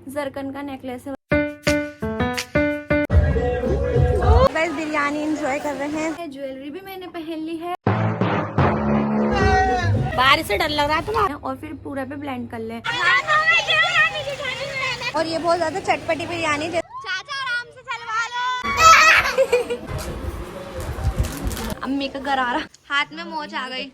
Zircon का necklace है। Guys biryani enjoy कर रहे हैं। ज्वेलरी भी मैंने पहन ली है। बारिश से डर लग रहा है तुम्हें। और फिर पूरा पे ब्लेंड कर ले। और ये बहुत ज्यादा चटपटी बिरयानी। चाचा आराम से चलवा लो। अम्मी का गरारा हाथ में मोच आ गई।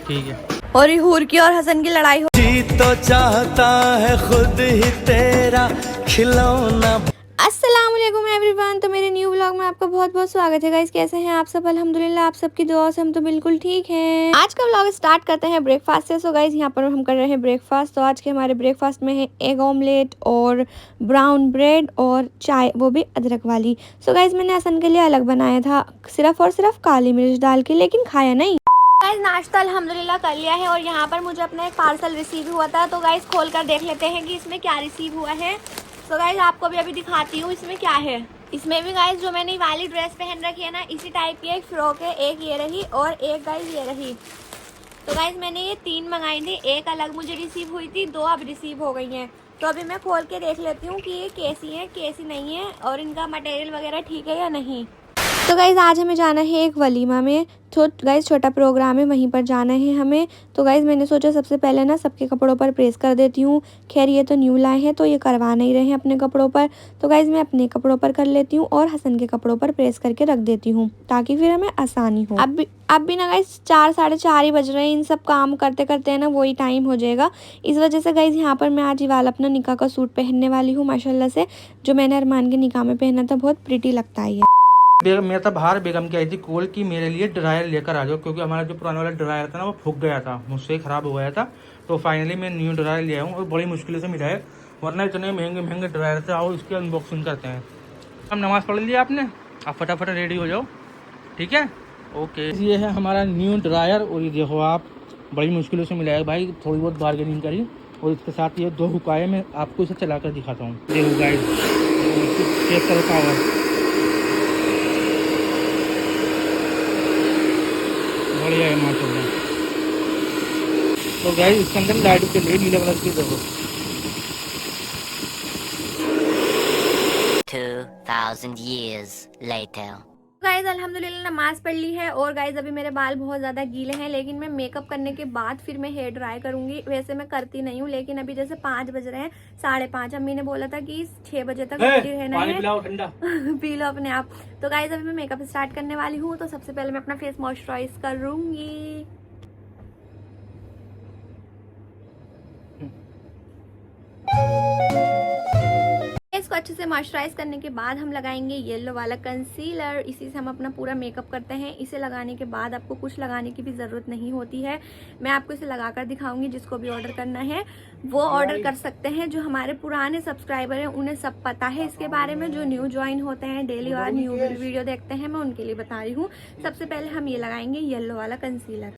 ठीक है। और हूर की और हसन की लड़ाई हो। जी तो चाहता है खुद ही तेरा खिलौना। अस्सलाम वालेकुम एवरीवन। तो मेरे न्यू व्लॉग में आपका बहुत बहुत स्वागत है गाइस। कैसे हैं आप सब? अल्हम्दुलिल्लाह आप सबकी दुआ से हम तो बिल्कुल ठीक हैं। आज का व्लॉग स्टार्ट करते हैं ब्रेकफास्ट से। सो गाइस यहाँ पर हम कर रहे हैं ब्रेकफास्ट। तो आज के हमारे ब्रेकफास्ट में है एग ऑमलेट और ब्राउन ब्रेड और चाय, वो भी अदरक वाली। सो गाइस मैंने हसन के लिए अलग बनाया था, सिर्फ और सिर्फ काली मिर्च डाल के, लेकिन खाया नहीं। गाइस नाश्ता अल्हम्दुलिल्लाह कर लिया है और यहाँ पर मुझे अपना एक पार्सल रिसीव हुआ था। तो गाइस खोल कर देख लेते हैं कि इसमें क्या रिसीव हुआ है। तो गाइस आपको भी अभी दिखाती हूँ इसमें क्या है। इसमें भी गाइस जो मैंने वाली ड्रेस पहन रखी है ना, इसी टाइप की एक फ्रॉक है। एक ये रही और एक गाइस ये रही। तो गाइस मैंने ये 3 मंगाई थी। एक अलग मुझे रिसीव हुई थी, 2 अब रिसीव हो गई हैं। तो अभी मैं खोल के देख लेती हूँ कि ये कैसी है कैसी नहीं है और इनका मटेरियल वगैरह ठीक है या नहीं। तो गाइज़ आज हमें जाना है एक वलीमा में। तो गाइज़ छोटा प्रोग्राम है, वहीं पर जाना है हमें। तो गाइज़ मैंने सोचा सबसे पहले ना सबके कपड़ों पर प्रेस कर देती हूँ। खैर ये तो न्यू लाए हैं तो ये करवा नहीं रहे हैं अपने कपड़ों पर। तो गाइज़ मैं अपने कपड़ों पर कर लेती हूँ और हसन के कपड़ों पर प्रेस करके रख देती हूँ ताकि फिर हमें आसानी हो। अब भी ना गाइज़ 4 साढ़े 4 ही बज रहे हैं। इन सब काम करते करते है ना वही टाइम हो जाएगा। इस वजह से गाइज़ यहाँ पर मैं आज ये वाला अपना निकाह का सूट पहनने वाली हूँ माशाल्लाह से, जो मैंने अरमान के निकाह में पहना था। बहुत प्रिटी लगता है ये। मैं तो बाहर बेगम की आई थी कॉल की मेरे लिए ड्रायर लेकर आ जाओ, क्योंकि हमारा जो पुराना वाला ड्रायर था ना वो फूक गया था, मुझसे ख़राब हो गया था। तो फाइनली मैं न्यू ड्रायर ले आया हूँ और बड़ी मुश्किल से मिला है, वरना इतने महंगे महंगे ड्रायर थे। आओ इसकी अनबॉक्सिंग करते हैं। अब नमाज़ पढ़ लिया आपने, आप फटाफट रेडी हो जाओ, ठीक है? ओके, ये है हमारा न्यू ड्रायर और ये देखो आप, बड़ी मुश्किलों से मिला है भाई, थोड़ी बहुत बार्गेनिंग करी। और इसके साथ ये 2 हुक्काएँ, मैं आपको इसे चला कर दिखाता हूँ। देखो गाइस, चेक करो पावर, बढ़िया है माशाल्लाह। तो गाइस इसके अंदर लाइट चल रही है नीले कलर की, देखो 2000 years later. गाइज अल्हम्दुलिल्लाह नमाज पढ़ ली है। और गाइज अभी मेरे बाल बहुत ज़्यादा गीले हैं, लेकिन मैं मेकअप करने के बाद फिर मैं हेयर ड्राई करूंगी। वैसे मैं करती नहीं हूँ, लेकिन अभी जैसे 5 बज रहे हैं, 5:30, अम्मी ने बोला था कि 6 बजे तक रेडी रहना है। पी लो अपने आप। तो गाइज अभी मैं मेकअप स्टार्ट करने वाली हूँ। तो सबसे पहले मैं अपना फेस मॉइस्चराइज करूंगी। इसको अच्छे से मॉइस्चराइज करने के बाद हम लगाएंगे येलो वाला कंसीलर। इसी से हम अपना पूरा मेकअप करते हैं। इसे लगाने के बाद आपको कुछ लगाने की भी ज़रूरत नहीं होती है। मैं आपको इसे लगाकर दिखाऊंगी। जिसको भी ऑर्डर करना है वो ऑर्डर कर सकते हैं। जो हमारे पुराने सब्सक्राइबर हैं उन्हें सब पता है इसके बारे में। जो न्यू ज्वाइन होते हैं, डेली और न्यू वीडियो देखते हैं, मैं उनके लिए बता रही हूँ। सबसे पहले हम ये लगाएंगे येलो वाला कंसीलर।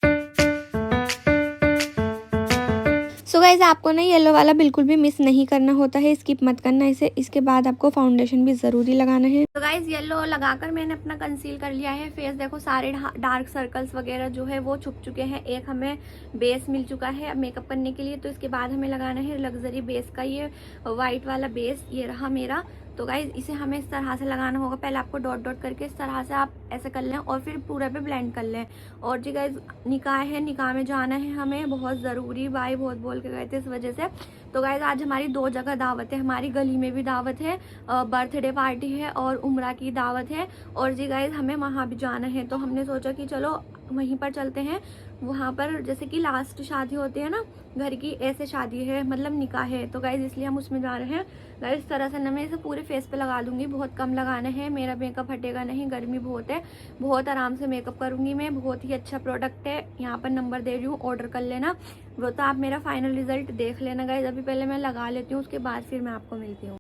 सो गाइज आपको ना येलो वाला बिल्कुल भी मिस नहीं करना होता है, स्किप मत करना इसे। इसके बाद आपको फाउंडेशन भी ज़रूरी लगाना है। तो गाइज येलो लगाकर मैंने अपना कंसील कर लिया है फेस। देखो सारे डार्क सर्कल्स वगैरह जो है वो छुप चुके हैं। एक हमें बेस मिल चुका है अब मेकअप करने के लिए। तो इसके बाद हमें लगाना है लग्जरी बेस का ये वाइट वाला बेस। ये रहा मेरा। तो गाइज इसे हमें इस तरह से लगाना होगा। पहले आपको डॉट डॉट करके इस तरह से आप ऐसे कर लें और फिर पूरे पे ब्लेंड कर लें। और जी गाइज निकाह है, निकाह में जाना है हमें, बहुत ज़रूरी। भाई बहुत बोल के गए थे इस वजह से। तो गाइज आज हमारी 2 जगह दावत है। हमारी गली में भी दावत है, बर्थडे पार्टी है और उम्रा की दावत है। और जी गाइज हमें वहाँ भी जाना है। तो हमने सोचा कि चलो वहीं पर चलते हैं। वहाँ पर जैसे कि लास्ट शादी होती है ना घर की, ऐसे शादी है, मतलब निकाह है। तो गाइज इसलिए हम उसमें जा रहे हैं। गाइज इस तरह से ना मैं इसे पूरे फेस पे लगा दूंगी। बहुत कम लगाना है, मेरा मेकअप हटेगा नहीं। गर्मी बहुत है, बहुत आराम से मेकअप करूंगी मैं। बहुत ही अच्छा प्रोडक्ट है। यहाँ पर नंबर दे रही हूँ, ऑर्डर कर लेना। वो तो आप मेरा फाइनल रिजल्ट देख लेना गाइज। अभी पहले मैं लगा लेती हूँ, उसके बाद फिर मैं आपको मिलती हूँ।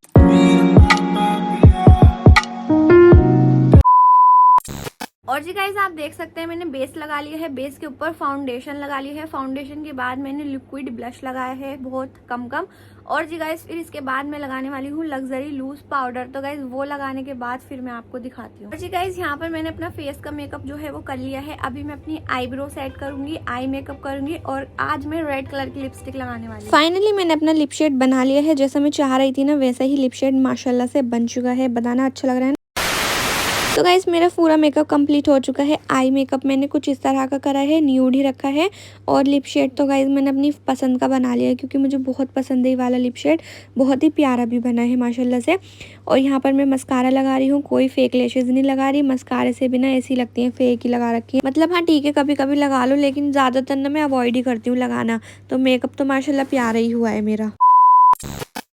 और जी गाइस आप देख सकते हैं मैंने बेस लगा लिया है, बेस के ऊपर फाउंडेशन लगा लिया है, फाउंडेशन के बाद मैंने लिक्विड ब्लश लगाया है बहुत कम कम। और जी गाइस फिर इसके बाद मैं लगाने वाली हूँ लग्जरी लूज पाउडर। तो गाइस वो लगाने के बाद फिर मैं आपको दिखाती हूँ। और जी गाइस यहाँ पर मैंने अपना फेस का मेकअप जो है वो कर लिया है। अभी मैं अपनी आईब्रो सेट करूंगी, आई मेकअप करूंगी और आज मैं रेड कलर की लिपस्टिक लगाने वाली हूँ। फाइनली मैंने अपना लिप शेड बना लिया है, जैसा मैं चाह रही थी ना वैसा ही लिप शेड माशाल्लाह से बन चुका है। बनाना अच्छा लग रहा है। तो गाइस मेरा पूरा मेकअप कंप्लीट हो चुका है। आई मेकअप मैंने कुछ इस तरह का करा है, न्यूड ही रखा है। और लिप शेड तो गाइस मैंने अपनी पसंद का बना लिया है क्योंकि मुझे बहुत पसंद है ये वाला लिप शेड, बहुत ही प्यारा भी बना है माशाल्लाह से। और यहाँ पर मैं मस्कारा लगा रही हूँ, कोई फेक लैशेज नहीं लगा रही। मस्कारे से भी ना ऐसी लगती है फेक ही लगा रखी है। मतलब हाँ ठीक है कभी कभी लगा लो, लेकिन ज़्यादातर ना मैं अवॉइड ही करती हूँ लगाना। तो मेकअप तो माशाल्लाह प्यारा ही हुआ है मेरा।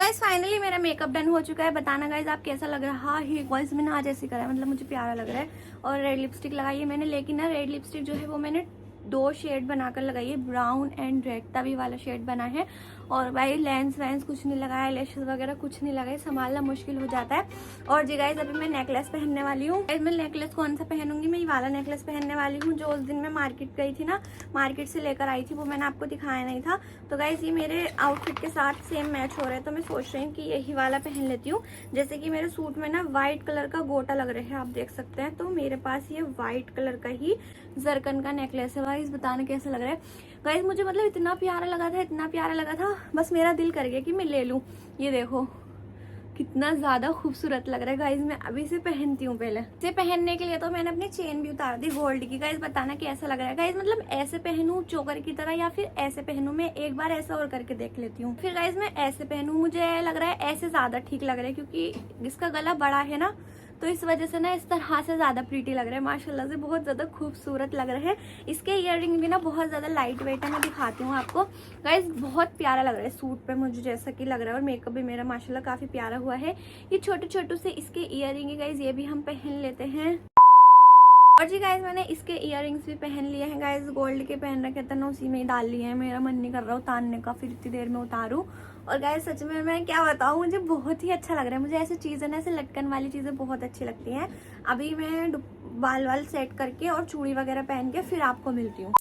गाइस फाइनली मेरा मेकअप डन हो चुका है। बताना गाइस आप कैसा लग रहा है। वॉइस मैंने आज ऐसे करा है, मतलब मुझे प्यारा लग रहा है। और रेड लिपस्टिक लगाई है मैंने, लेकिन ना रेड लिपस्टिक जो है वो मैंने 2 शेड बनाकर लगाई है, ब्राउन एंड रेड तभी वाला शेड बना है। और भाई लेंस वेंस कुछ नहीं लगाया, लैशेस वगैरह कुछ नहीं लगाए, संभालना मुश्किल हो जाता है। और जी गाइस अभी मैं नेकलेस पहनने वाली हूँ। मैं नेकलेस कौन सा पहनूंगी, मैं ये वाला नेकलेस पहनने वाली हूँ जो उस दिन मैं मार्केट गई थी ना, मार्केट से लेकर आई थी, वो मैंने आपको दिखाया नहीं था। तो गाइस ये मेरे आउटफिट के साथ सेम मैच हो रहा है, तो मैं सोच रही हूँ कि यही वाला पहन लेती हूँ। जैसे कि मेरे सूट में ना व्हाइट कलर का गोटा लग रहा है, आप देख सकते हैं। तो मेरे पास ये व्हाइट कलर का ही जरकन का नेकलेस है। गाइस बताने कैसा लग रहा है। गाइस मुझे मतलब इतना प्यारा लगा था, इतना प्यारा लगा था, बस मेरा दिल कर गया कि मैं ले लूं। ये देखो कितना ज्यादा खूबसूरत लग रहा है। गाइस मैं अभी से पहनती हूँ। पहले इसे पहनने के लिए तो मैंने अपनी चेन भी उतार दी गोल्ड की। गाइस बताना कैसा लग रहा है। गाइस मतलब ऐसे पहनूं चोकर की तरह या फिर ऐसे पहनूं, मैं एक बार ऐसा और करके देख लेती हूँ। फिर गाइस मैं ऐसे पहनूं, मुझे लग रहा है ऐसे ज्यादा ठीक लग रहा है क्योंकि इसका गला बड़ा है ना, तो इस वजह से ना इस तरह से ज्यादा प्रीटी लग रहा है। माशाल्लाह से बहुत ज्यादा खूबसूरत लग रहा है। इसके इयररिंग भी ना बहुत ज्यादा लाइट वेट है, मैं दिखाती हूँ आपको। गाइस बहुत प्यारा लग रहा है सूट पे मुझे जैसा कि लग रहा है। और मेकअप भी मेरा माशाल्लाह काफी प्यारा हुआ है। ये छोटे छोटे से इसके इयररिंग है गाइस, ये भी हम पहन लेते हैं। और जी गाइस मैंने इसके इयररिंग्स भी पहन लिए हैं। गाइस गोल्ड के पहन रखे थे ना, उसी में ही डाल लिए हैं। मेरा मन नहीं कर रहा उतारने का, फिर इतनी देर में उतारूं। और गाइस सच में मैं क्या बताऊं, मुझे बहुत ही अच्छा लग रहा है। मुझे ऐसी चीजें ना, ऐसे लटकन वाली चीजें बहुत अच्छी लगती हैं। अभी मैं बाल वाल सेट करके और चूड़ी वगैरह पहन के फिर आपको मिलती हूँ।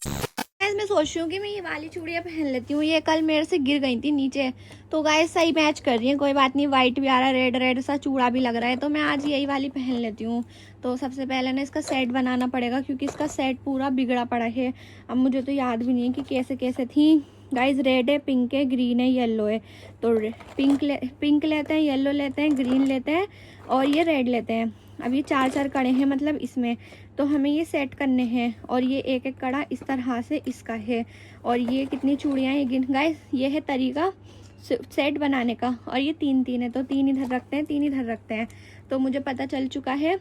मैं सोच रही हूँ कि मैं ये वाली चूड़ियाँ पहन लेती हूँ। ये कल मेरे से गिर गई थी नीचे, तो गाइस सही मैच कर रही है। कोई बात नहीं, व्हाइट भी आ रहा है, रेड रेड सा चूड़ा भी लग रहा है, तो मैं आज यही वाली पहन लेती हूँ। तो सबसे पहले ना इसका सेट बनाना पड़ेगा क्योंकि इसका सेट पूरा बिगड़ा पड़ा है। अब मुझे तो याद भी नहीं है कि कैसे कैसे थी। गाइस रेड है, पिंक है, ग्रीन है, येलो है। तो पिंक लेते हैं, येलो लेते हैं, ग्रीन लेते हैं और ये रेड लेते हैं। अब ये 4 कड़े हैं मतलब इसमें, तो हमें ये सेट करने हैं। और ये एक एक कड़ा इस तरह से इसका है। और ये कितनी चूड़ियाँ हैं गाइस, ये है तरीका सेट बनाने का। और ये 3 है, तो 3 इधर रखते हैं, 3 इधर रखते हैं। तो मुझे पता चल चुका है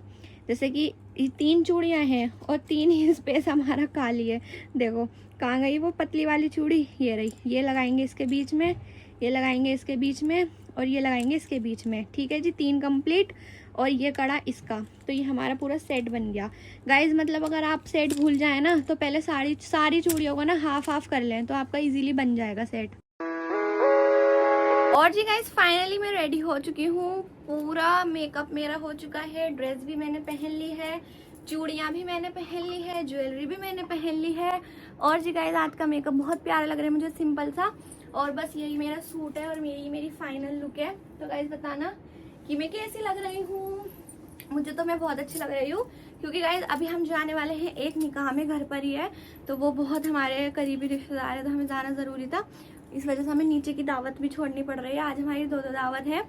जैसे कि 3 चूड़ियाँ हैं और 3 ही स्पेस हमारा खाली है। देखो कहाँ गई वो पतली वाली चूड़ी, ये रही। ये लगाएंगे इसके बीच में, ये लगाएंगे इसके बीच में और ये लगाएंगे इसके बीच में। ठीक है जी, 3 कंप्लीट। और ये कड़ा इसका, तो ये हमारा पूरा सेट बन गया। गाइज मतलब अगर आप सेट भूल जाए ना, तो पहले सारी चूड़ियों को ना हाफ हाफ कर लें, तो आपका इजीली बन जाएगा सेट। और जी गाइज फाइनली मैं रेडी हो चुकी हूँ। पूरा मेकअप मेरा हो चुका है, ड्रेस भी मैंने पहन ली है, चूड़ियाँ भी मैंने पहन ली है, ज्वेलरी भी मैंने पहन ली है। और जी गाइज आज का मेकअप बहुत प्यारा लग रहा है मुझे, सिंपल सा। और बस यही मेरा सूट है और मेरी फाइनल लुक है। तो गाइज बताना कि मैं कैसी लग रही हूँ। मुझे तो मैं बहुत अच्छी लग रही हूँ क्योंकि गाइज अभी हम जाने वाले हैं एक निकाह में, घर पर ही है, तो वो बहुत हमारे करीबी रिश्तेदार है, तो हमें जाना ज़रूरी था। इस वजह से हमें नीचे की दावत भी छोड़नी पड़ रही है। आज हमारी 2 दावत है।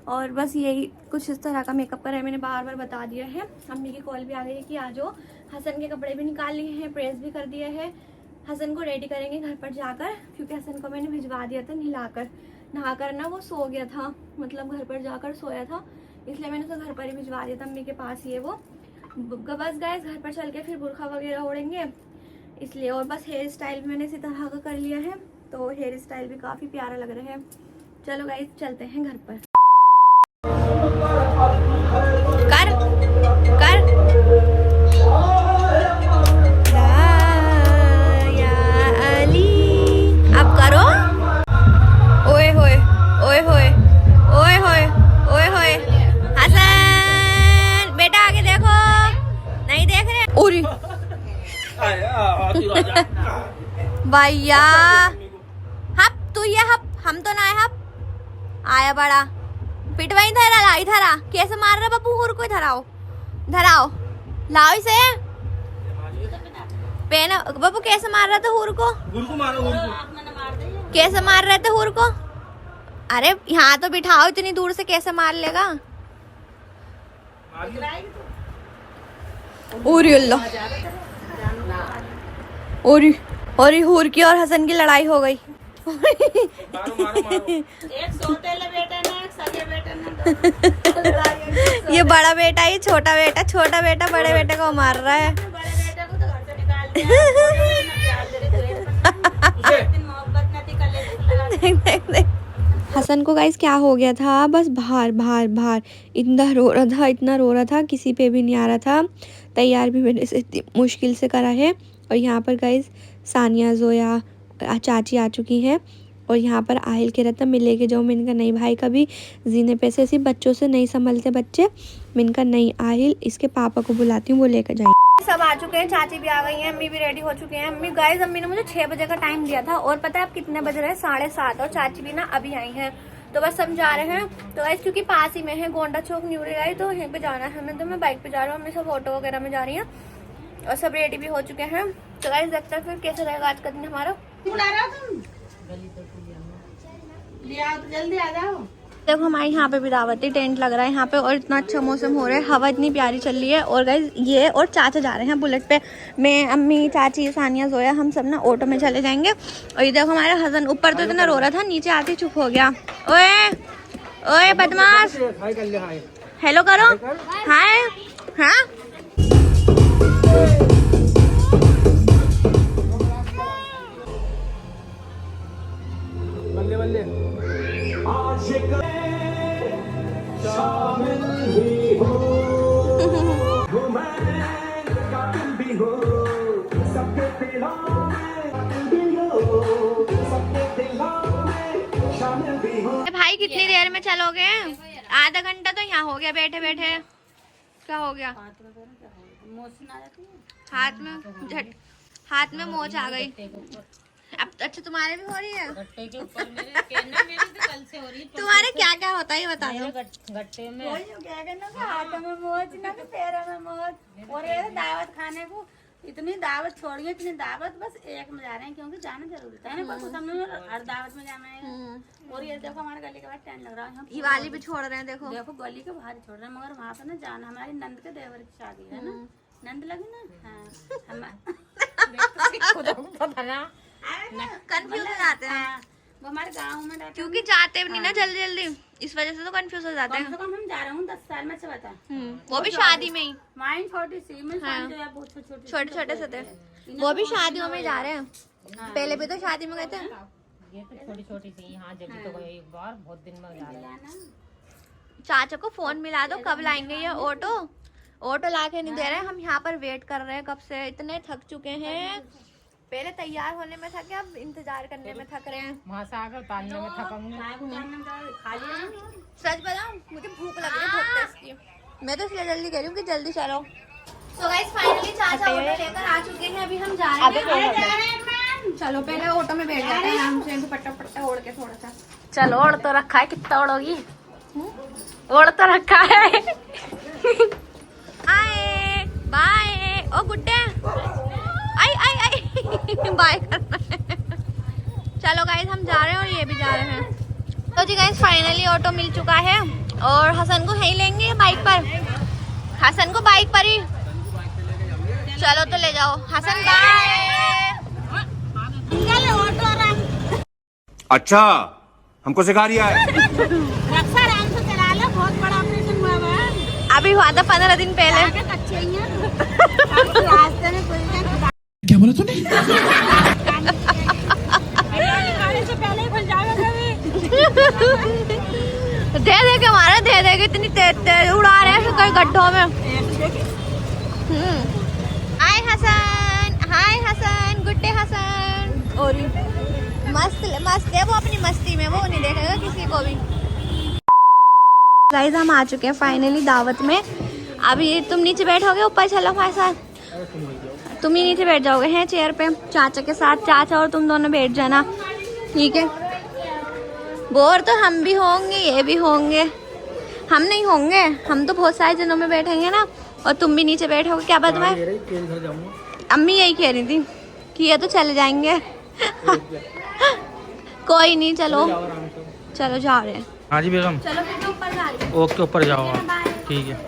और बस यही कुछ इस तरह का मेकअप करा है, मैंने बार बार बता दिया है। अम्मी की कॉल भी आ गई है कि आ जाओ। हसन के कपड़े भी निकाल लिए हैं, प्रेस भी कर दिया है। हसन को रेडी करेंगे घर पर जाकर, क्योंकि हसन को मैंने भिजवा दिया था नहाकर ना वो सो गया था, मतलब घर पर जाकर सोया था, इसलिए मैंने उसे घर पर ही भिजवा दिया था, अम्मी के पास ही है वो। बस गाइस घर पर चल के फिर बुरखा वगैरह ओढ़ेंगे इसलिए। और बस हेयर स्टाइल भी मैंने इसी तरह का कर लिया है, तो हेयर स्टाइल भी काफ़ी प्यारा लग रहा है। चलो गाइस चलते हैं घर पर। कर अब करो। ओए होए ओए होए ओए होए ओए होए, हसन बेटा आगे देखो, नहीं देख रहे। भैया हप तू ये हप हम तो ना आए हप आया बड़ा पिटवाई धरा लाई धरा कैसे मार रहा बापू हुर को धराओ धराओ लाओ इसे पेन बापू कैसे मार रहा था हुर को मारो कैसे मार रहे थे हुर को अरे यहाँ तो बिठाओ इतनी दूर से कैसे मार लेगा ओरी अल्लाह ओरी ओरी हुर की और हसन की लड़ाई हो गई एक सोतेले बेटे ने एक सगे बेटे ने ये बड़ा बेटा ये छोटा बेटा बड़े बेटे को मार रहा है बड़े बेटे को तो घर से निकाल दिया दिन मोहब्बत न थी कल देख। हसन को गाइस क्या हो गया था बस बाहर इतना रो रहा था किसी पे भी नहीं आ रहा था। तैयार भी मैंने इसे इतनी मुश्किल से करा है। और यहाँ पर गाइस सानिया जोया चाची आ चुकी हैं और यहाँ पर आहिल के रहता मैं लेके जाऊँ। मैंने कहा नहीं भाई कभी जीने पैसे ऐसे बच्चों से नहीं संभलते बच्चे। मैंने कहा नहीं आहिल इसके पापा को बुलाती हूँ वो लेकर जाएंगे। सब आ चुके हैं चाची भी आ गई हैं अम्मी भी रेडी हो चुके हैं। अम्मी गाइस अम्मी ने मुझे 6 बजे का टाइम दिया था और पता है अब कितने बज रहे हैं 7:30 और चाची भी ना अभी आई हैं। तो बस हम जा रहे हैं। तो गाइस क्योंकि पास ही में है गोंडा चौक न्यू आई तो यहीं पे जाना है हमें। तो मैं बाइक पे जा रहा हूँ अम्मी सब ऑटो वगैरह में जा रही हैं और सब रेडी भी हो चुके हैं। तो गाइस देखते हैं फिर कैसे रहेगा आज का दिन हमारा। बुला रहे हो तुम लिया तो जल्दी आ जाओ। देखो हमारे यहाँ पे भी दावती टेंट लग रहा है यहाँ पे और इतना अच्छा मौसम हो रहा है हवा इतनी प्यारी चल रही है। और गाइस ये और चाचा जा रहे हैं बुलेट पे। मैं अम्मी चाची सानिया जोया हम सब ना ऑटो में चले जाएंगे। और ये देखो हमारा हसन ऊपर तो इतना रो रहा था नीचे आते ही चुप हो गया। ओए ओए बदमाश हेलो करो हाय हाँ भाई कितनी देर में चलोगे? आधा घंटा तो यहाँ हो गया बैठे बैठे। क्या हो गया? हाथ में मोच आ गई। अब अच्छा तुम्हारे भी हो रही है? तुम्हारे क्या क्या होता है ये बता दो। गट्टे में हाथों में मोच ना पैरों में मोच और ये दावत खाने को इतनी दावत छोड़िए इतनी दावत बस एक में जा रहे हैं क्योंकि जाना जरूरी था ना पर हमने हर दावत में जाना है। और ये देखो हमारे गली के बाद टेंट लग रहा है ये वाली भी छोड़ रहे हैं देखो गली के बाहर छोड़ रहे हैं मगर वहाँ पे ना जाना हमारी नंद के देवर की शादी है ना नंद लगी ना कंफ्यूज हो जाते हैं वो हमारे गाँव में रहते क्योंकि जाते भी नहीं ना जल्दी जल्दी इस वजह से तो कंफ्यूज हो जाते हैं। कम से कम हम जा रहे हूँ 10 साल में से बता वो भी शादी में ही माइन छोटी सी में छोटे छोटे से थे वो भी शादियों में जा रहे हैं। पहले भी तो शादी में गए थे। ये तो छोटी छोटी सी यहाँ जब तो गए एक बार बहुत दिन में जा रहे हैं। चाचा को फोन मिला दो कब लाएंगे ये ऑटो ला के नहीं दे रहे हैं। हम यहाँ पर वेट कर रहे हैं कब से इतने थक चुके हैं। पहले तैयार होने में थके अब इंतजार करने में थक रहे हैं। वहाँ से आकर तालने में थकेंगे। सच बताऊं मुझे भूख लग रही है बहुत तेज की। मैं तो इसलिए जल्दी कह रही हूँ कि जल्दी चलो। सो गाइस फाइनली चाचा ऑटो लेकर आ चुके हैं अभी हम जा रहे हैं। चलो पहले ऑटो में बैठ जाते हैं आराम से दुपट्टा पट्टा ओढ़ के थोड़ा सा। चलो ओढ़ तो रखा है कितना ओढ़ोगी? ओढ़ तो रखा है। आए बाय ओ गुड्डे आई आई आई बाय करना है। चलो गाइस हम जा रहे हैं और ये भी जा रहे हैं। तो जी गाइस फाइनली ऑटो मिल चुका है और हसन को यहीं लेंगे बाइक पर। हसन को बाइक पर ही चलो तो ले जाओ हसन बाय। अच्छा हमको सिखा रिया है। रक्षा आराम से चला लो बहुत बड़ा ऑपरेशन हुआ है अभी हुआ था 15 दिन पहले। कच्चे ही हैं रास्ते में कोई क्या बोला तूने? से पहले ही खुल जाएगा कभी दे के हमारा दे के इतनी तेज उड़ा रहे हैं कई गड्ढों में। हाय हसन गुड्डे हसन। और मस्त मस्त है वो अपनी मस्ती में वो नहीं देखेगा किसी को भी। गाइस हम आ चुके हैं फाइनली दावत में। अभी तुम नीचे बैठोगे ऊपर चलो हमारे साथ। तुम ही नीचे बैठ जाओगे हैं चेयर पे चाचा के साथ, चाचा और तुम दोनों बैठ जाना, ठीक है। बोर तो हम भी होंगे, ये भी होंगे, हम नहीं होंगे, हम तो बहुत सारे जनों में बैठेंगे ना, और तुम भी नीचे बैठोगे। क्या बात है? अम्मी यही कह रही थी कि ये तो चले जाएंगे। कोई नहीं, चलो चलो जा रहे हैं। हाँ जी बेगम, चलो फिर तो ऊपर जा रही है। ओके ऊपर जाओ आप, ठीक है।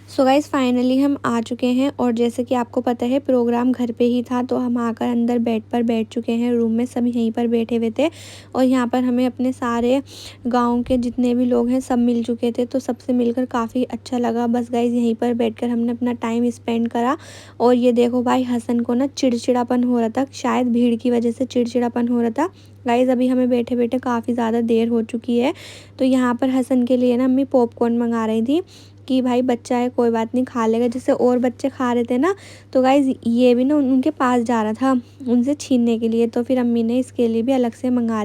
सो गाइज़ फाइनली हम आ चुके हैं, और जैसे कि आपको पता है प्रोग्राम घर पे ही था, तो हम आकर अंदर बेड पर बैठ चुके हैं रूम में, सब यहीं पर बैठे हुए थे। और यहाँ पर हमें अपने सारे गांव के जितने भी लोग हैं सब मिल चुके थे, तो सबसे मिलकर काफ़ी अच्छा लगा। बस गाइज़ यहीं पर बैठकर हमने अपना टाइम स्पेंड करा। और ये देखो भाई, हसन को ना चिड़चिड़ापन हो रहा था, शायद भीड़ की वजह से चिड़चिड़ापन हो रहा था। गाइज़ अभी हमें बैठे बैठे काफ़ी ज़्यादा देर हो चुकी है, तो यहाँ पर हसन के लिए ना अम्मी पॉपकॉर्न मंगा रही थी कि भाई बच्चा है कोई बात नहीं खा लेगा, जैसे और बच्चे खा रहे थे ना। तो गाइज़ ये भी ना उनके पास जा रहा था उनसे छीनने के लिए, तो फिर अम्मी ने इसके लिए भी अलग से मंगा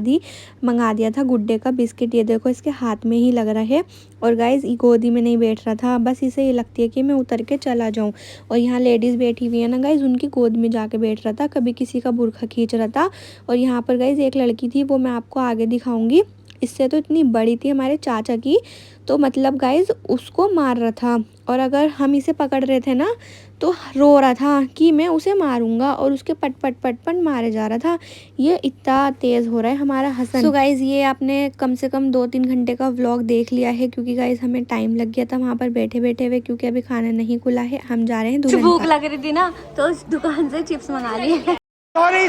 दिया था गुड्डे का बिस्किट। ये देखो इसके हाथ में ही लग रहा है, और गाइज़ गोदी में नहीं बैठ रहा था, बस इसे ये लगती है कि मैं उतर के चला जाऊँ। और यहाँ लेडीज़ बैठी हुई है ना गाइज़, उनकी गोद में जाके बैठ रहा था, कभी किसी का बुरखा खींच रहा था। और यहाँ पर गाइज़ एक लड़की थी, वो मैं आपको आगे दिखाऊँगी, इससे तो इतनी बड़ी थी हमारे चाचा की, तो मतलब गाइज़ उसको मार रहा था। और अगर हम इसे पकड़ रहे थे ना तो रो रहा था कि मैं उसे मारूंगा, और उसके पट पट पट पट मारे जा रहा था। ये इतना तेज़ हो रहा है हमारा हसन। तो गाइज़ ये आपने कम से कम 2-3 घंटे का व्लॉग देख लिया है, क्योंकि गाइज़ हमें टाइम लग गया था वहाँ पर बैठे बैठे हुए, क्योंकि अभी खाना नहीं खुला है। हम जा रहे हैं, भूख लग रही थी ना तो उस दुकान से चिप्स मंगा लिए। सॉरी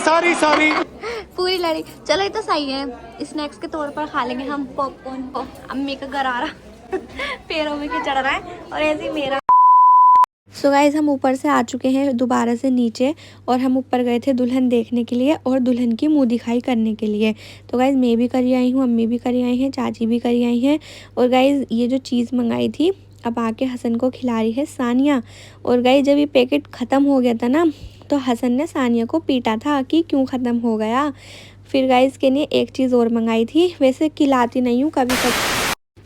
पूरी लड़ी। चलो ये तो सही है, स्नैक्स के तौर पर खा लेंगे हम पॉपकॉर्न को। अम्मी का गरारा पैरों में के चढ़ रहा है, और ऐसे ही मेरा। सो गाइज़ हम ऊपर से आ चुके हैं दोबारा से नीचे, और हम ऊपर गए थे दुल्हन देखने के लिए और दुल्हन की मुँह दिखाई करने के लिए। तो गाइज़ मैं भी करी आई हूँ, अम्मी भी करी आई हैं, चाची भी करी आई हैं। और गाइज़ ये जो चीज़ मंगाई थी अब आके हसन को खिला रही है सानिया। और गाइज़ जब ये पैकेट ख़त्म हो गया था ना, तो हसन ने सानिया को पीटा था कि क्यों ख़त्म हो गया। फिर गाइज़ के लिए एक चीज़ और मंगाई थी, वैसे खिलाती नहीं हूँ कभी कभी।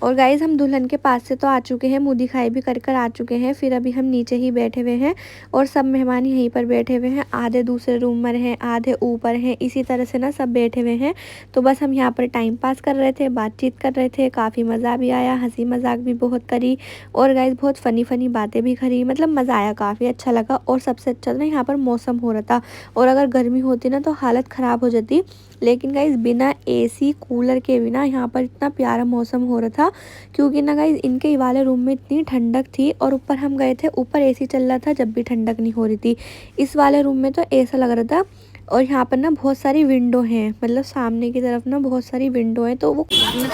और गाइज़ हम दुल्हन के पास से तो आ चुके हैं, मुँह दिखाई भी कर आ चुके हैं। फिर अभी हम नीचे ही बैठे हुए हैं, और सब मेहमान यहीं पर बैठे हुए हैं, आधे दूसरे रूम में हैं, आधे ऊपर हैं, इसी तरह से ना सब बैठे हुए हैं। तो बस हम यहाँ पर टाइम पास कर रहे थे, बातचीत कर रहे थे, काफ़ी मज़ा भी आया, हंसी मजाक भी बहुत करी, और गाइज़ बहुत फ़नी बातें भी करी, मतलब मज़ा आया, काफ़ी अच्छा लगा। और सबसे अच्छा ना यहाँ पर मौसम हो रहा था, और अगर गर्मी होती ना तो हालत ख़राब हो जाती, लेकिन गाइज़ बिना AC कूलर के बिना यहाँ पर इतना प्यारा मौसम हो रहा था, क्योंकि ना गाइज़ इनके वाले रूम में इतनी ठंडक थी, और ऊपर हम गए थे, ऊपर AC चल रहा था जब भी ठंडक नहीं हो रही थी। इस वाले रूम में तो ऐसा लग रहा था। और यहाँ पर ना बहुत सारी विंडो हैं, मतलब सामने की तरफ ना बहुत सारी विंडो हैं, तो वो खाना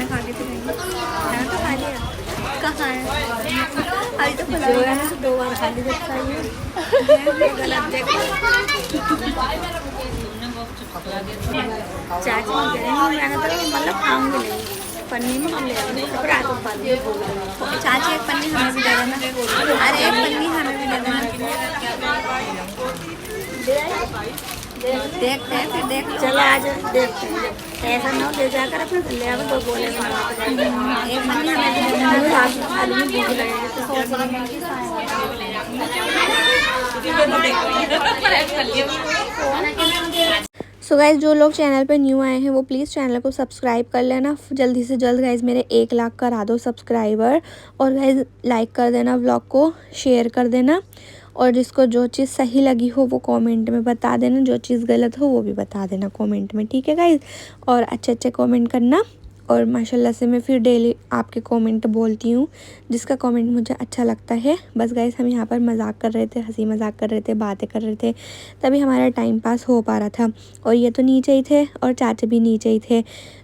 खा के खाना तो खा लिया, कहाँ है अभी तो खुला हुआ है, 2 बार खा ली गलत चाची मैंने तो मतलब खाऊंगी नहीं, पन्नी में ले रात को खा लूँगी। चाची एक पन्नी हमें भी दे देना, अरे एक पन्नी हमें भी दे देना। देखते हैं फिर देख, चलो आज देखते हैं, ऐसा ना हो ले जाकर अपने ले आवे 2 गोले में एक पन्नी हमें भी दे देना, रात को खा लूँगी, भूख लगेगी तो सोच रही। सो गाइज़ जो लोग चैनल पे न्यू आए हैं वो प्लीज़ चैनल को सब्सक्राइब कर लेना जल्दी से जल्द। गाइज़ मेरे 1 लाख करा दो सब्सक्राइबर, और गाइज़ लाइक कर देना, व्लॉग को शेयर कर देना, और जिसको जो चीज़ सही लगी हो वो कमेंट में बता देना, जो चीज़ गलत हो वो भी बता देना कमेंट में, ठीक है गाइज़। और अच्छे कमेंट करना, और माशाल्लाह से मैं फिर डेली आपके कमेंट बोलती हूँ, जिसका कमेंट मुझे अच्छा लगता है। बस गाइस हम यहाँ पर मजाक कर रहे थे, हंसी मजाक कर रहे थे, बातें कर रहे थे, तभी हमारा टाइम पास हो पा रहा था। और ये तो नीचे ही थे और चाचा भी नीचे ही थे।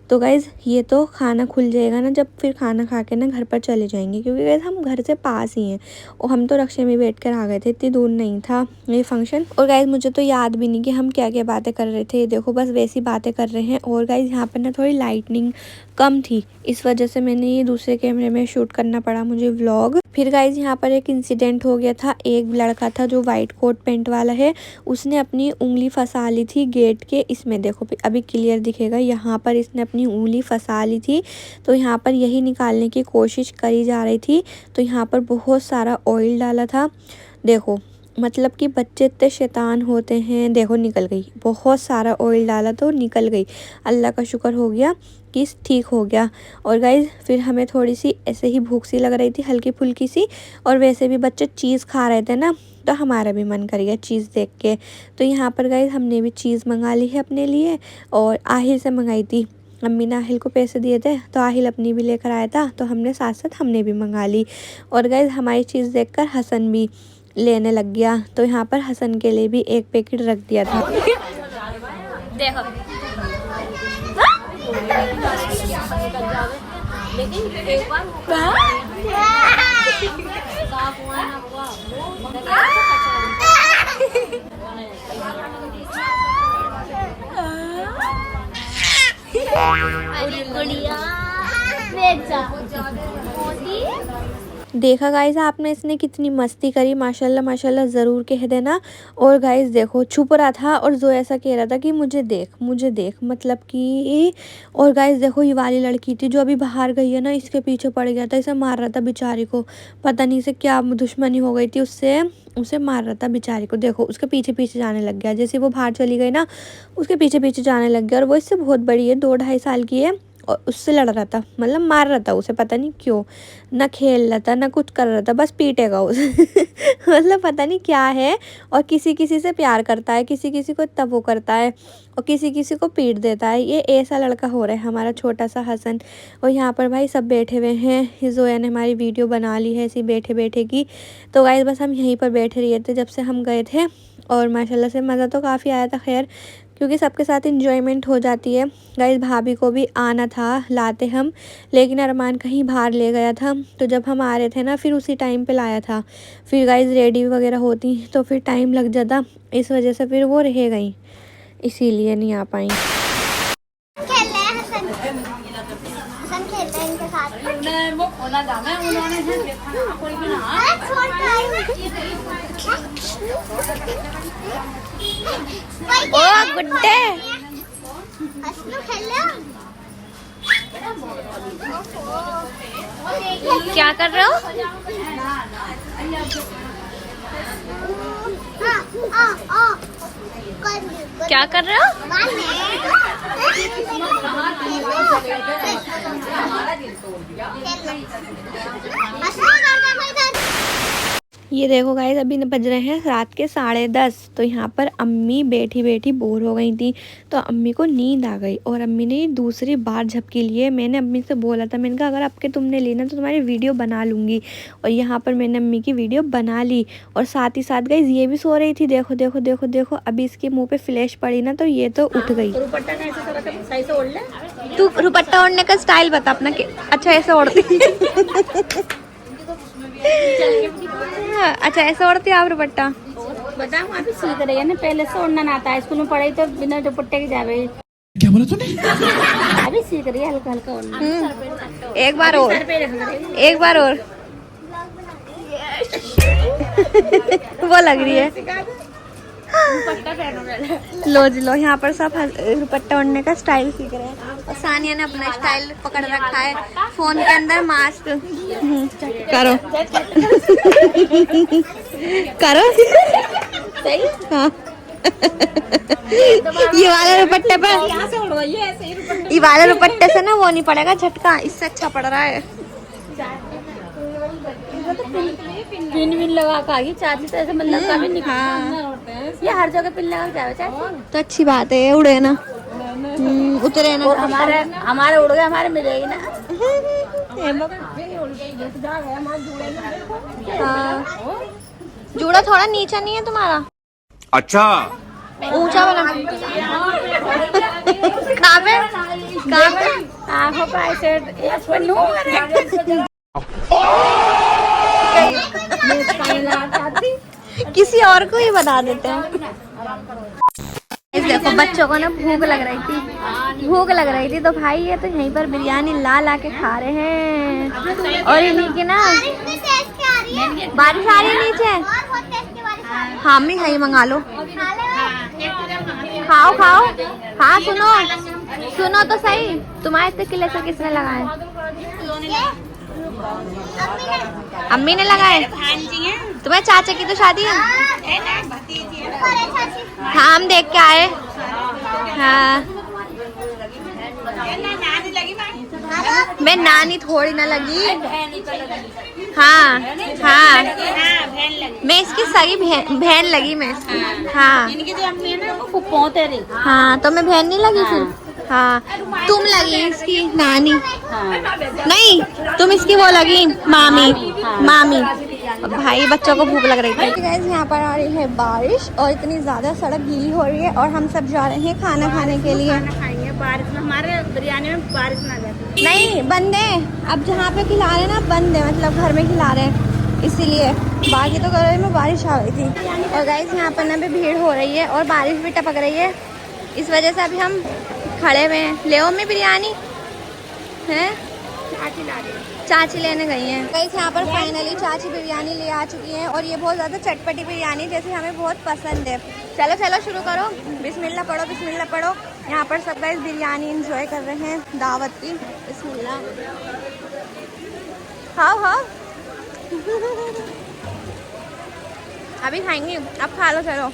तो गाइज़ ये तो खाना खुल जाएगा ना जब, फिर खाना खा के ना घर पर चले जाएंगे, क्योंकि गाइज़ हम घर से पास ही हैं, और हम तो रक्शे में बैठ कर आ गए थे, इतनी दूर नहीं था ये फंक्शन। और गाइज़ मुझे तो याद भी नहीं कि हम क्या क्या बातें कर रहे थे, देखो बस वैसी बातें कर रहे हैं। और गाइज़ यहाँ पर ना थोड़ी लाइटनिंग कम थी, इस वजह से मैंने ये दूसरे कैमरे में शूट करना पड़ा मुझे व्लॉग। फिर गाइज यहाँ पर एक इंसिडेंट हो गया था। एक लड़का था जो वाइट कोट पैंट वाला है, उसने अपनी उंगली फंसा ली थी गेट के, इसमें देखो अभी क्लियर दिखेगा, यहाँ पर इसने अपनी उंगली फंसा ली थी। तो यहाँ पर यही निकालने की कोशिश करी जा रही थी। तो यहाँ पर बहुत सारा ऑयल डाला था, देखो मतलब कि बच्चे इतने शैतान होते हैं। देखो निकल गई, बहुत सारा ऑयल डाला तो निकल गई। अल्लाह का शुक्र हो गया कि ठीक हो गया। और गाइज फिर हमें थोड़ी सी ऐसे ही भूख सी लग रही थी, हल्की फुल्की सी, और वैसे भी बच्चे चीज़ खा रहे थे ना, तो हमारा भी मन कर गया चीज़ देख के। तो यहाँ पर गाइज हमने भी चीज़ मंगा ली है अपने लिए, और आहिल से मंगाई थी। अम्मी ने आहिल को पैसे दिए थे तो आहिल अपनी भी लेकर आया था, तो हमने साथ साथ हमने भी मंगा ली। और गाइज हमारी चीज़ देखकर हसन भी लेने लग गया, तो यहाँ पर हसन के लिए भी एक पैकेट रख दिया था। देखो लेकिन एक बार देखा गाइज आपने इसने कितनी मस्ती करी, माशाल्लाह माशाल्लाह ज़रूर कह देना। और गाइज देखो छुप रहा था और जो ऐसा कह रहा था कि मुझे देख मतलब कि। और गाइज देखो ये वाली लड़की थी जो अभी बाहर गई है ना, इसके पीछे पड़ गया था, इसे मार रहा था बेचारी को, पता नहीं से क्या दुश्मनी हो गई थी उससे, उसे मार रहा था बेचारी को। देखो उसके पीछे पीछे जाने लग गया, जैसे वो बाहर चली गई ना उसके पीछे पीछे जाने लग गया। और वो इससे बहुत बड़ी है, 2-2.5 साल की है, और उससे लड़ रहा था, मतलब मार रहा था उसे, पता नहीं क्यों, ना खेल रहा था ना कुछ कर रहा था, बस पीटेगा उसे मतलब पता नहीं क्या है। और किसी किसी से प्यार करता है, किसी किसी को तब वो करता है, और किसी किसी को पीट देता है। ये ऐसा लड़का हो रहा है हमारा छोटा सा हसन। और यहाँ पर भाई सब बैठे हुए हैं, जोया ने हमारी वीडियो बना ली है ऐसी बैठे बैठे की। तो गाइस बस हम यहीं पर बैठे रहे थे जब से हम गए थे, और माशाल्लाह से मज़ा तो काफ़ी आया था, खैर क्योंकि सबके साथ इंजॉयमेंट हो जाती है। गाइस भाभी को भी आना था, लाते हम, लेकिन अरमान कहीं बाहर ले गया था, तो जब हम आ रहे थे ना फिर उसी टाइम पे लाया था। फिर गाइस रेडी वगैरह होती तो फिर टाइम लग जाता, इस वजह से फिर वो रह गई, इसीलिए नहीं आ पाई। ओ गुड्डे क्या कर रहे हो? क्या कर रहे हो? ये देखो गाइस अभी बज रहे हैं रात के 10:30। तो यहाँ पर अम्मी बैठी बैठी बोर हो गई थी, तो अम्मी को नींद आ गई, और अम्मी ने दूसरी बार झपकी लिए। मैंने अम्मी से बोला था, मैंने कहा अगर आपके तुमने लेना तो तुम्हारी वीडियो बना लूँगी, और यहाँ पर मैंने अम्मी की वीडियो बना ली। और साथ ही साथ गाइस ये भी सो रही थी, देखो देखो देखो देखो, अभी इसके मुँह पे फ्लैश पड़ी ना तो ये तो उठ गई। तू दुपट्टा ओढ़ने का स्टाइल बता अपना। अच्छा ऐसे ओढ़ती अच्छा ऐसे ओढ़ती आप दुपट्टा? बताओ अभी सीख रही है ना, पहले से ओढ़ना ना आता है, स्कूल में पढ़ाई तो बिना दुपट्टे के जावे। क्या बोला तूने? अभी सीख रही है हल्का हल्का ओढ़ना। एक बार और, सर पे रख रही है। एक बार और वो लग रही है। लो जी लो, यहाँ पर सब दुपट्टा ओढ़ने का स्टाइल सीख रहे हैं, और सानिया ने अपना स्टाइल पकड़ रखा है फोन के अंदर। मास्क करो करो सही। हाँ ये वाला दुपट्टे पर, ये वाले दुपट्टे से ना वो नहीं पड़ेगा झटका, इससे अच्छा पड़ रहा है। पिन विन लगा के आगी चाची, तो ऐसे मतलब कभी निकल ये हर जगह पिन लगा के जावे चाची, तो अच्छी बात है, उड़े ना उतरे ना। और हमारे उड़ गए, हमारे मिलेगी ना। हाँ जूड़ा थोड़ा नीचा नहीं है तुम्हारा, अच्छा ऊंचा वाला। कहाँ पे आंखों पे ऐसे एक पर नूर किसी और को ही बता देते हैं। इस देखो बच्चों को ना भूख लग रही थी तो भाई ये तो यहीं पर बिरयानी ला के खा रहे हैं, और इन्हीं की ना बारिश आ रही है नीचे। हाँ मम्मी है, मंगा लो। खाओ खाओ। हाँ सुनो सुनो तो सही, तुम्हारे इतने किले से किसने लगाए? अम्मी ने लगाए। तुम्हारे चाचा की तो शादी है। हाँ हम देख के आए। हाँ मैं नानी थोड़ी ना लगी। हाँ हाँ मैं इसकी सगी बहन लगी मैं। हाँ इनकी जो अम्मी है ना वो फुप्पोते रही। हाँ तो मैं बहन नहीं लगी फिर। हाँ तुम लगी इसकी नानी। नहीं तुम इसकी वो लगी मामी। मामी भाई बच्चों को भूख लग रही थी। गाइस यहाँ पर आ रही है बारिश और इतनी ज्यादा सड़क गीली हो रही है और हम सब जा रहे हैं खाना खाने के लिए। खाएंगे बारिश में, हमारे बिरयानी में बारिश ना जाती। नहीं बंद है, अब जहाँ पे खिला रहे हैं ना बंद है, मतलब घर में खिला रहे हैं इसीलिए। बाकी तो घर में बारिश आ गई थी। और गाइस यहाँ पर ना भी भीड़ हो रही है और बारिश भी टपक रही है, इस वजह से अभी हम खड़े हुए हैं। ले में बिरयानी है, चाची लेने गई हैं। गाइस यहाँ पर फाइनली चाची बिरयानी ले आ चुकी हैं और ये बहुत ज़्यादा चटपटी बिरयानी जैसे हमें बहुत पसंद है। चलो चलो शुरू करो, बिस्मिल्लाह पढ़ो बिस्मिल्लाह पढ़ो। यहाँ पर सब गाइस बिरयानी एंजॉय कर रहे हैं दावत की। बिस्मिल्लाह खाओ खाओ। अभी खाएंगे, अब खा लो चलो।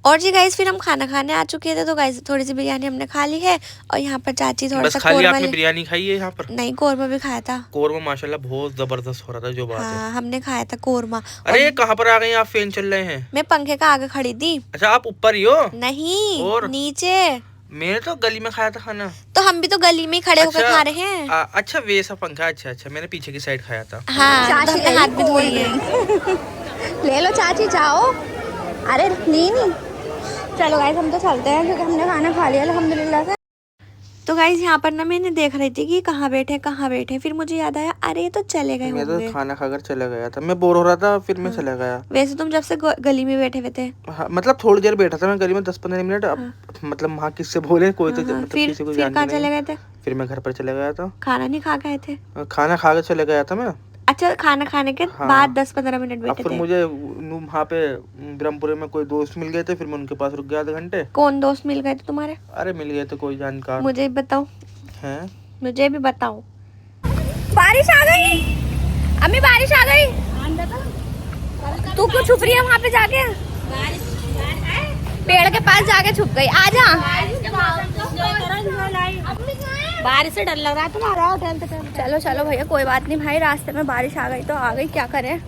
और जी गाइस फिर हम खाना खाने आ चुके थे, तो गाइस थोड़ी सी बिरयानी हमने खा ली है और यहाँ पर चाची थोड़ा सा खाली कोरमा आपने बिरयानी खाई है यहाँ पर? नहीं कोरमा भी खाया था। कोरमा माशाल्लाह बहुत जबरदस्त हो रहा था, जो बात है। हाँ हमने खाया था कोरमा। अरे कहाँ पर आ गए आप? फैन चल रहे हैं। मैं पंखे का आगे खड़ी थी। अच्छा आप ऊपर ही हो? नहीं और? नीचे। मैंने तो गली में खाया था खाना। तो हम भी तो गली में ही खड़े होकर खा रहे हैं। अच्छा वैसा पंखा। अच्छा अच्छा मैंने पीछे की साइड खाया था। हाँ तो हमने हाथ भी धोए हैं। ले लो चाची जाओ। अरे नहीं चलो गाइस हम तो चलते हैं क्योंकि हमने खाना खा लिया अल्हम्दुलिल्लाह से। तो गाइस यहाँ पर ना मैंने देख रही थी कि कहाँ बैठे, फिर मुझे याद आया अरे ये तो चले गए मैं होंगे। तो खाना खाकर चला गया था, मैं बोर हो रहा था फिर मैं चला गया। वैसे तुम जब से गली में बैठे हुए थे। हाँ, मतलब थोड़ी देर बैठा था मैं गली में, 10-15 मिनट। अब मतलब वहाँ किससे बोले कोई तो मतलब फिर किसी को फिर कहाँ चले गए थे? फिर मैं घर पर चला गया था। खाना नहीं खा गए थे? खाना खा के चले गया था मैं। अच्छा खाना खाने के बाद 10-15 मिनट बैठे फिर थे। मुझे वहाँ पे ब्रह्मपुरे में कोई दोस्त मिल गए थे, फिर मैं उनके पास रुक गया आधे घंटे। कौन दोस्त मिल गए थे तुम्हारे? अरे मिल गए थे कोई जानकार। मुझे भी बताओ। हैं? मुझे भी बताओ। बारिश आ गई अम्मी, बारिश आ गई। तू क्यों छुप रही है वहाँ पे जाके? पेड़ के पास जाके छुप गई। आजा। बारिश से डर लग रहा है तुम्हारा। चलो चलो भैया कोई बात नहीं भाई, रास्ते में बारिश आ गई तो आ गई, क्या करें।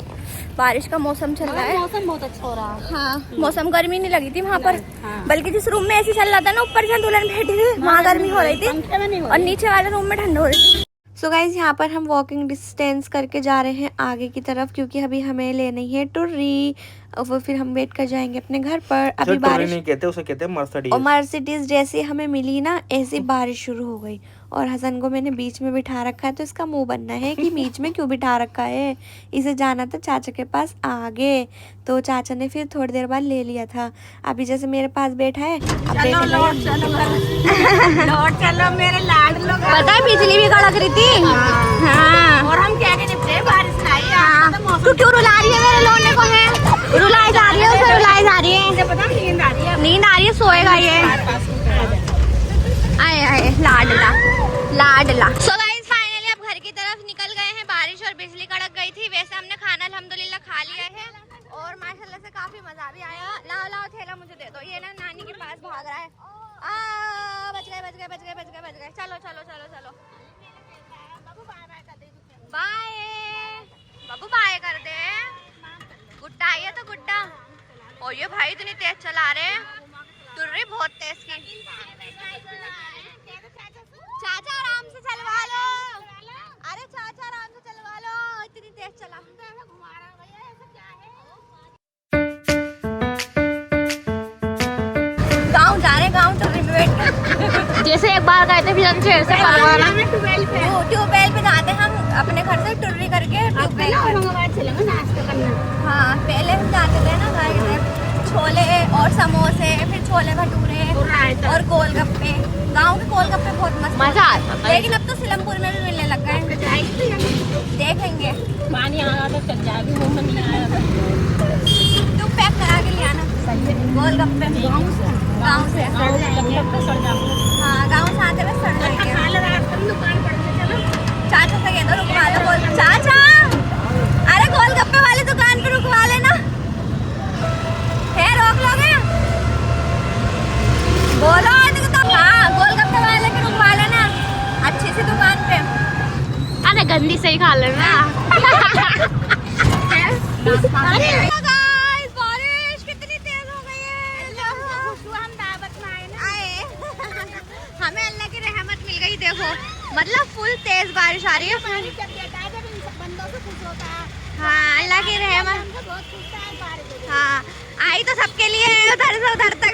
बारिश का मौसम चल रहा है। मौसम बहुत अच्छा हो रहा है। हाँ मौसम, गर्मी नहीं लगी थी वहाँ पर। बल्कि जिस रूम में ऐसी चल रहा था ना, ऊपर से दुल्हन बैठी थी वहाँ गर्मी हो रही थी और नीचे वाले रूम में ठंड हो रही थी। सो गाइज यहाँ पर हम वॉकिंग डिस्टेंस करके जा रहे हैं आगे की तरफ, क्योंकि अभी हमें लेनी है टुर्री और वो फिर हम वेट कर जाएंगे अपने घर पर। अभी बारिश नहीं कहते, उसे कहते हैं मर्सिडीज। और मर्सिडीज जैसे हमें मिली ना, ऐसी बारिश शुरू हो गई और हसन को मैंने बीच में बिठा रखा है, तो इसका मुंह बनना है कि बीच में क्यों बिठा रखा है। इसे जाना था चाचा के पास आगे, तो चाचा ने फिर थोड़ी देर बाद ले लिया था। अभी जैसे मेरे पास बैठा है। चलो मेरे लाड लोग। पता है बिजली भी कड़क रही थी। हाँ और हम क्या निपटे, बारिश आई। तू क्यों रुला रही है मेरे लोने को? है रुलाई जा रही है, उसे रुलाई जा रही है। पता नींद आ रही है। नींद आ रही है, सोएगा ये। आए आए लाडला लाडला। सो गाइस फाइनली अब घर की तरफ निकल गए हैं। बारिश और बिजली कड़क गई थी। वैसे हमने खाना अल्हम्दुलिल्लाह खा लिया है और माशाल्लाह से काफी मजा भी आया। लाओ लाओ थैला मुझे दे दो। ये ना नानी के पास भाग रहा है। बच गए बच गए बच गए बच गए बच गए। चलो चलो चलो चलो बाय बाबू, बाय कर दे। गुड्डा आई है तो गुड्डा। और ये भाई इतनी तेज चला रहे हैं, टुर्री बहुत तेज की। चाचा आराम से चलवा लो। अरे चाचा आराम से चलवा लो, इतनी तेज चला। गाँव जा रहे, गाँव टुर्री में बैठ के। जैसे एक बार गए थे फिर से ट्यूबवेल पे जाते हम अपने घर से टुर्री करके। हाँ पहले हम जाते थे ना गाइस, छोले और समोसे, फिर छोले भटूरे और गोलगप्पे। गांव के गोलगप्पे बहुत मस्त मजा आता है। लेकिन अब तो सिलमपुर में भी मिलने लग गए। देखेंगे गोलगप्पे गाँव से हाँ गाँव से आते हुए सड़ जाएंगे। चाचा से कह दो रुकवा लो। बोल चाचा, अरे गोलगप्पे वाली दुकान पे रुकवा लेना। है रोक लोगे? बोलो तो हाँ, गोलगप्पे वाले पे रुकवा लेना, अच्छी सी दुकान पे। अरे गंदी से ही खा लेना। बारिश कितनी तेज हो गई है। हम दावत में आए ना। हमें अल्लाह की रहमत मिल गई। देखो मतलब फुल तेज बारिश आ रही है। जब देता है जब इन सब बंदों से खुश होता है। हाँ अल्लाह की रहमत। हमको बहुत खुश है बारिश हो गई। हाँ आई तो सबके लिए है, उधर से उधर तक।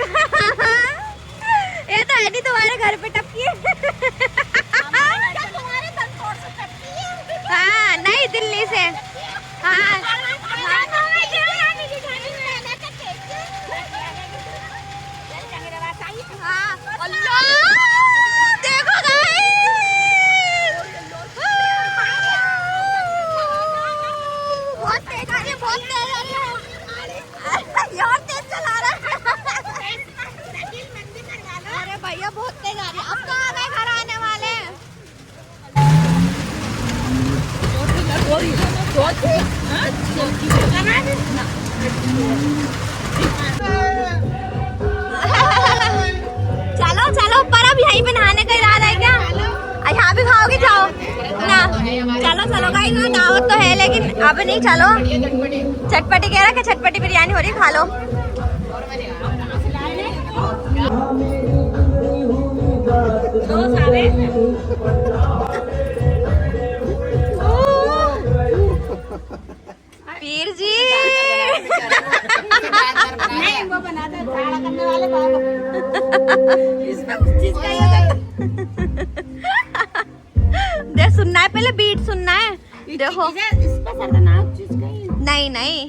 ये तो है नहीं तुम्हारे घर पे टपकी है। क्या तुम्हारे तनखोर से टपकी है? हाँ नहीं दिल्ली से। हाँ हाँ अल्लाह देखो गाइस, बहुत तेज आ रही है, बहुत तेज आ रही है। यार तेज चला रहा है। अरे भैया बहुत तेज आ रही है। अब तो आ गए घर आने वाले। चलो चलो पर अब यहीं पे नहाने का इरादा है क्या? यहाँ भी खाओगे? जाओ ना। चलो चलो गाइस, दावत तो है लेकिन अब नहीं। चलो चटपटी कह रहा है कि चटपटी बिरयानी हो रही, खा लो। पीर जी नहीं वो बनाते हैं खाड़ा करने वाले बाबा। इसमें कुछ चीज का ये दे सुनना है, पहले बीट सुनना है। देखो इस पे खतरनाक चीज का ही नहीं नहीं,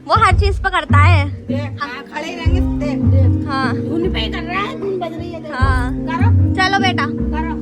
वो हर चीज पे करता है। देख। हाँ खड़े रहेंगे। देख देख हाँ धुन पे ही कर रहा है। धुन बज रही है। देख। हाँ करो चलो बेटा। करो।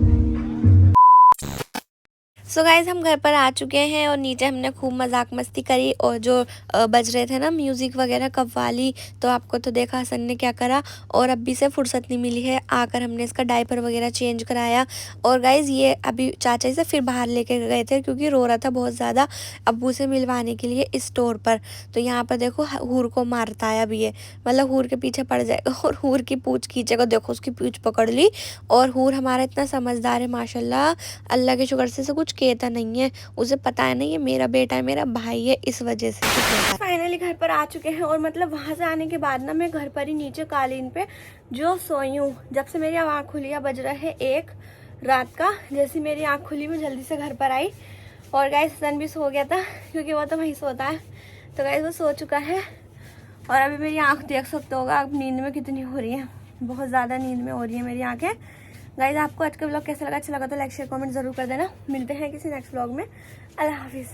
सो गाइज हम घर पर आ चुके हैं और नीचे हमने खूब मजाक मस्ती करी और जो बज रहे थे ना म्यूज़िक वगैरह कव्वाली, तो आपको तो देखा हसन ने क्या करा। और अभी से फुर्सत नहीं मिली है, आकर हमने इसका डायपर वगैरह चेंज कराया। और गाइज ये अभी चाचा से फिर बाहर लेके गए थे क्योंकि रो रहा था बहुत ज़्यादा अब्बू से मिलवाने के लिए स्टोर पर। तो यहाँ पर देखो हूर को मारता है अभी ये, मतलब हूर के पीछे पड़ जाएगा और हूर की पूँछ खींचेगा। देखो उसकी पूँछ पकड़ ली। और हूर हमारा इतना समझदार है माशाल्लाह, अल्लाह के शुक्र से कुछ कहता नहीं है। उसे पता है ना ये मेरा बेटा है, मेरा भाई है, इस वजह से। फाइनली घर पर आ चुके हैं और मतलब वहां से आने के बाद ना मैं घर पर ही नीचे कालीन पे जो सोई हूँ। जब से मेरी आँख खुली है बज रहा है 1 रात का। जैसे मेरी आँख खुली मैं जल्दी से घर पर आई और गाइस हसन भी सो गया था क्योंकि वो तो वहीं सोता है। तो गाइस वो सो चुका है और अभी मेरी आँख देख सकते होगा अब नींद में कितनी हो रही है, बहुत ज़्यादा नींद में हो रही है मेरी आँखें। गाइस आपको आज का व्लॉग कैसा लगा? अच्छा लगा तो लाइक शेयर कमेंट जरूर कर देना। मिलते हैं किसी नेक्स्ट व्लॉग में। अल्लाह हाफिज़।